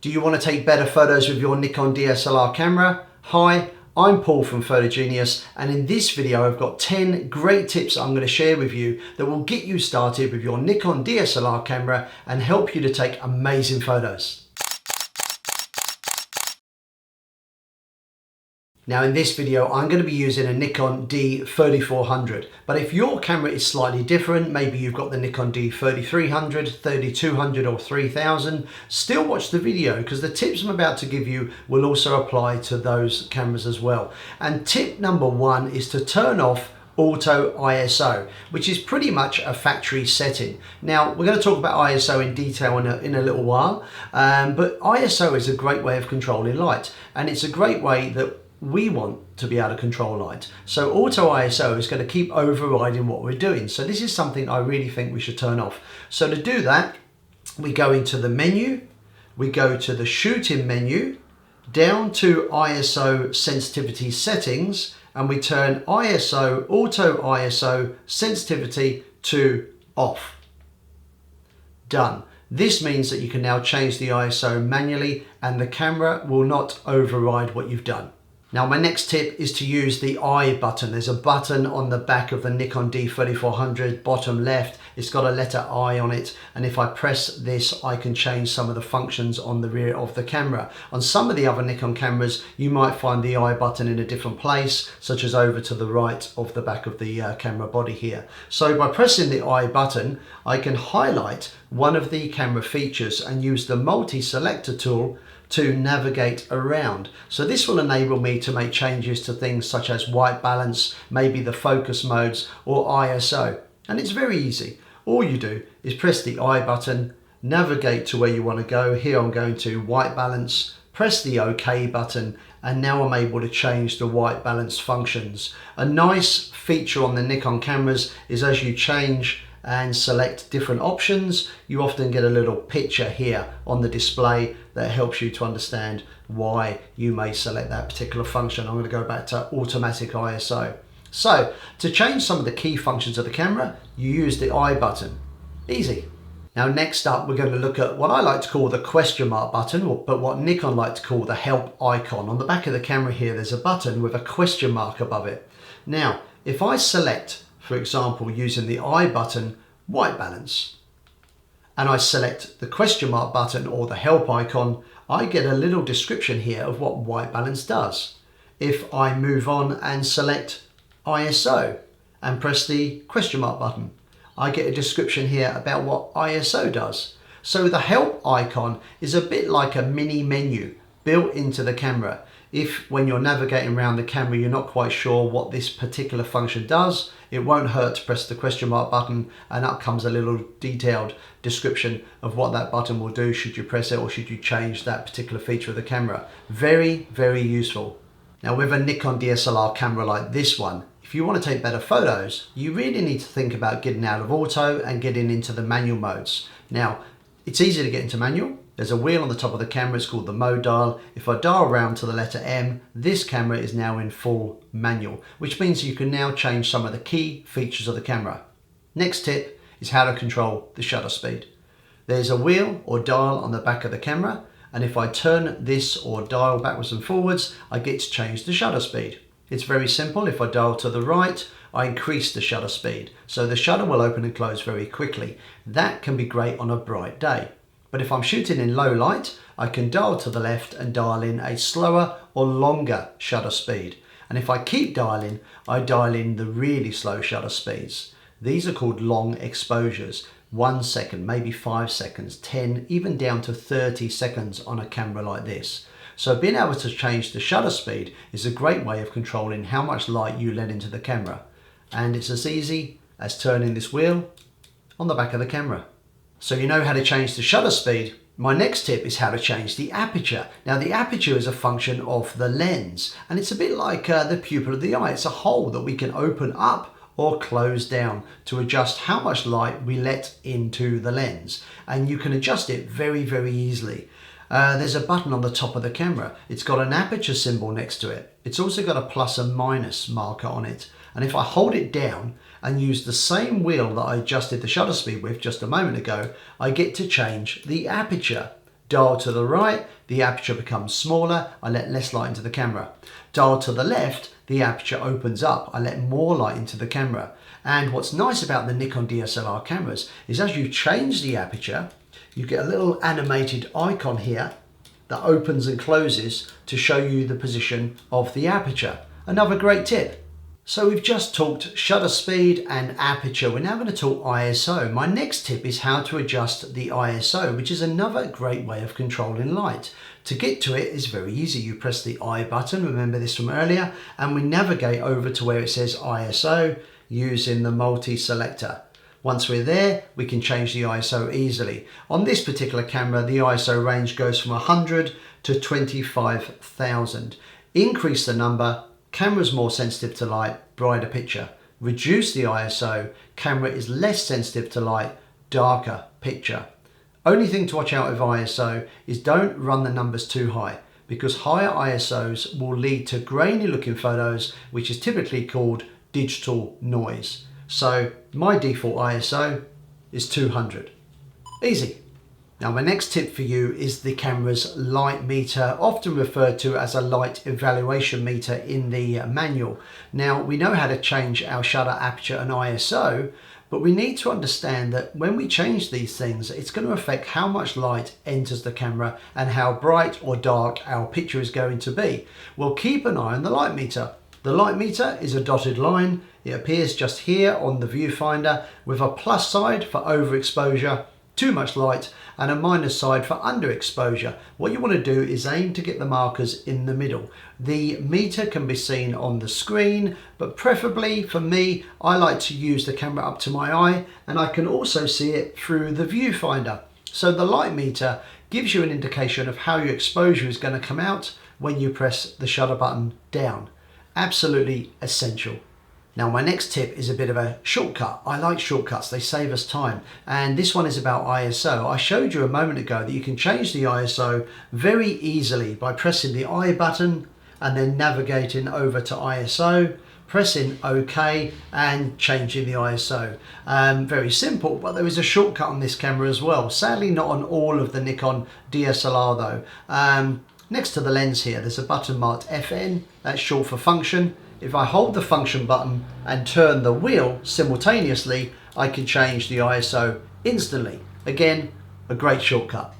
Do you want to take better photos with your Nikon DSLR camera? Hi, I'm Paul from Photogenius, and in this video I've got 10 great tips I'm going to share with you that will get you started with your Nikon DSLR camera and help you to take amazing photos. Now in this video I'm going to be using a Nikon D3400, but if your camera is slightly different, maybe you've got the Nikon D3300, 3200 or 3000, still watch the video because the tips I'm about to give you will also apply to those cameras as well. And tip number one is to turn off auto ISO, which is pretty much a factory setting. Now we're going to talk about ISO in detail in a little while, but ISO is a great way of controlling light, and it's a great way that we want to be able to control light. So auto ISO is going to keep overriding what we're doing. So this is something I really think we should turn off. So to do that, we go into the menu, we go to the shooting menu, down to ISO sensitivity settings, and we turn ISO, auto ISO sensitivity to off. Done. This means that you can now change the ISO manually and the camera will not override what you've done. Now my next tip is to use the I button. There's a button on the back of the Nikon D3400, bottom left. It's got a letter I on it, and if I press this I can change some of the functions on the rear of the camera. On some of the other Nikon cameras you might find the I button in a different place, such as over to the right of the back of the camera body here. So by pressing the I button I can highlight one of the camera features and use the multi-selector tool to navigate around. So this will enable me to make changes to things such as white balance, maybe the focus modes or ISO. And it's very easy. All you do is press the I button, navigate to where you want to go. Here I'm going to white balance, press the OK button, and now I'm able to change the white balance functions. A nice feature on the Nikon cameras is as you change and select different options, you often get a little picture here on the display that helps you to understand why you may select that particular function. I'm going to go back to automatic ISO. So to change some of the key functions of the camera, you use the I button. Easy. Now next up we're going to look at what I like to call the question mark button, but what Nikon like to call the help icon. On the back of the camera here there's a button with a question mark above it. Now if I select, for example, using the I button, white balance, and I select the question mark button or the help icon, I get a little description here of what white balance does. If I move on and select ISO and press the question mark button, I get a description here about what ISO does. So the help icon is a bit like a mini menu built into the camera. If when you're navigating around the camera you're not quite sure what this particular function does, it won't hurt to press the question mark button and up comes a little detailed description of what that button will do should you press it or should you change that particular feature of the camera. Very, very useful. Now with a Nikon DSLR camera like this one, if you want to take better photos, you really need to think about getting out of auto and getting into the manual modes. Now, it's easy to get into manual. There's a wheel on the top of the camera, it's called the mode dial. If I dial around to the letter M, this camera is now in full manual, which means you can now change some of the key features of the camera. Next tip is how to control the shutter speed. There's a wheel or dial on the back of the camera, and if I turn this or dial backwards and forwards, I get to change the shutter speed. It's very simple. If I dial to the right, I increase the shutter speed, so the shutter will open and close very quickly. That can be great on a bright day. But if I'm shooting in low light, I can dial to the left and dial in a slower or longer shutter speed. And if I keep dialing, I dial in the really slow shutter speeds. These are called long exposures. 1 second, maybe 5 seconds, 10, even down to 30 seconds on a camera like this. So being able to change the shutter speed is a great way of controlling how much light you let into the camera. And it's as easy as turning this wheel on the back of the camera. So you know how to change the shutter speed. My next tip is how to change the aperture. Now the aperture is a function of the lens, and it's a bit like the pupil of the eye. It's a hole that we can open up or close down to adjust how much light we let into the lens, and you can adjust it very, very easily. There's a button on the top of the camera. It's got an aperture symbol next to it. It's also got a plus and minus marker on it, and if I hold it down and use the same wheel that I adjusted the shutter speed with just a moment ago, I get to change the aperture Dial to the right, the aperture becomes smaller, I let less light into the camera. Dial to the left, the aperture opens up, I let more light into the camera. And what's nice about the Nikon DSLR cameras is as you change the aperture, you get a little animated icon here that opens and closes to show you the position of the aperture. Another great tip. So we've just talked shutter speed and aperture. We're now going to talk ISO. My next tip is how to adjust the ISO, which is another great way of controlling light. To get to it is very easy. You press the I button, remember this from earlier, and we navigate over to where it says ISO using the multi-selector. Once we're there, we can change the ISO easily. On this particular camera, the ISO range goes from 100 to 25,000. Increase the number, camera's more sensitive to light, brighter picture. Reduce the ISO, camera is less sensitive to light, darker picture. Only thing to watch out with ISO is don't run the numbers too high, because higher ISOs will lead to grainy looking photos, which is typically called digital noise. So my default ISO is 200. Easy. Now my next tip for you is the camera's light meter, often referred to as a light evaluation meter in the manual. Now we know how to change our shutter aperture and ISO, but we need to understand that when we change these things, it's going to affect how much light enters the camera and how bright or dark our picture is going to be. Well, keep an eye on the light meter. The light meter is a dotted line. It appears just here on the viewfinder with a plus side for overexposure, too much light, and a minus side for underexposure. What you want to do is aim to get the markers in the middle. The meter can be seen on the screen, but preferably for me, I like to use the camera up to my eye, and I can also see it through the viewfinder. So the light meter gives you an indication of how your exposure is going to come out when you press the shutter button down. Absolutely essential. Now my next tip is a bit of a shortcut. I like shortcuts, they save us time. And this one is about ISO. I showed you a moment ago that you can change the ISO very easily by pressing the I button and then navigating over to ISO, pressing OK and changing the ISO. Very simple, but there is a shortcut on this camera as well. Sadly not on all of the Nikon DSLR though. Next to the lens here, there's a button marked FN, that's short for function. If I hold the function button and turn the wheel simultaneously, I can change the ISO instantly. Again, a great shortcut.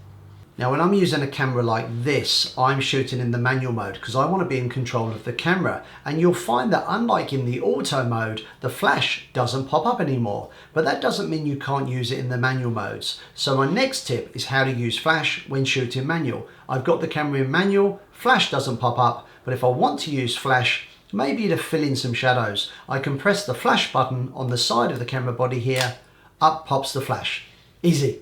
Now when I'm using a camera like this, I'm shooting in the manual mode because I want to be in control of the camera. And you'll find that unlike in the auto mode, the flash doesn't pop up anymore. But that doesn't mean you can't use it in the manual modes. So my next tip is how to use flash when shooting manual. I've got the camera in manual, flash doesn't pop up, but if I want to use flash, maybe to fill in some shadows, I can press the flash button on the side of the camera body here, up pops the flash. Easy.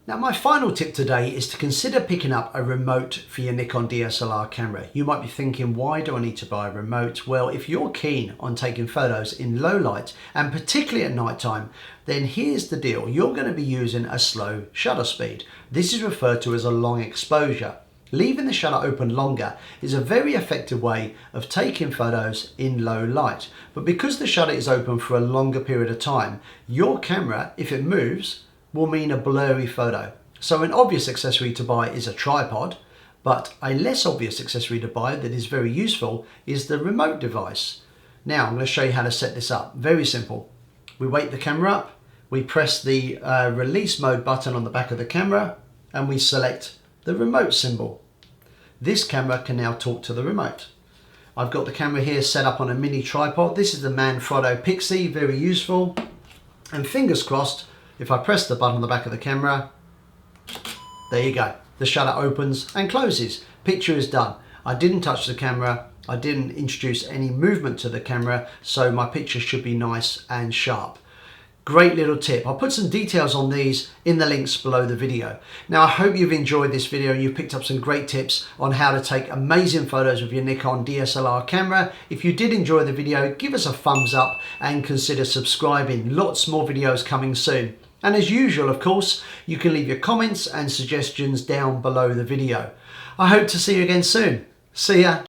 Now my final tip today is to consider picking up a remote for your Nikon DSLR camera. You might be thinking, why do I need to buy a remote? Well, if you're keen on taking photos in low light and particularly at night time, then here's the deal. You're going to be using a slow shutter speed. This is referred to as a long exposure. Leaving the shutter open longer is a very effective way of taking photos in low light. But because the shutter is open for a longer period of time, your camera, if it moves, will mean a blurry photo. So an obvious accessory to buy is a tripod, but a less obvious accessory to buy that is very useful is the remote device. Now I'm going to show you how to set this up. Very simple. We wake the camera up, we press the release mode button on the back of the camera, and we select the remote symbol. This camera can now talk to the remote. I've got the camera here set up on a mini tripod. This is the Manfrotto Pixie, very useful. And fingers crossed, if I press the button on the back of the camera, there you go. The shutter opens and closes. Picture is done. I didn't touch the camera. I didn't introduce any movement to the camera, so my picture should be nice and sharp. Great little tip. I'll put some details on these in the links below the video. Now I hope you've enjoyed this video and you've picked up some great tips on how to take amazing photos with your Nikon DSLR camera. If you did enjoy the video, give us a thumbs up and consider subscribing. Lots more videos coming soon. And as usual, of course, you can leave your comments and suggestions down below the video. I hope to see you again soon. See ya.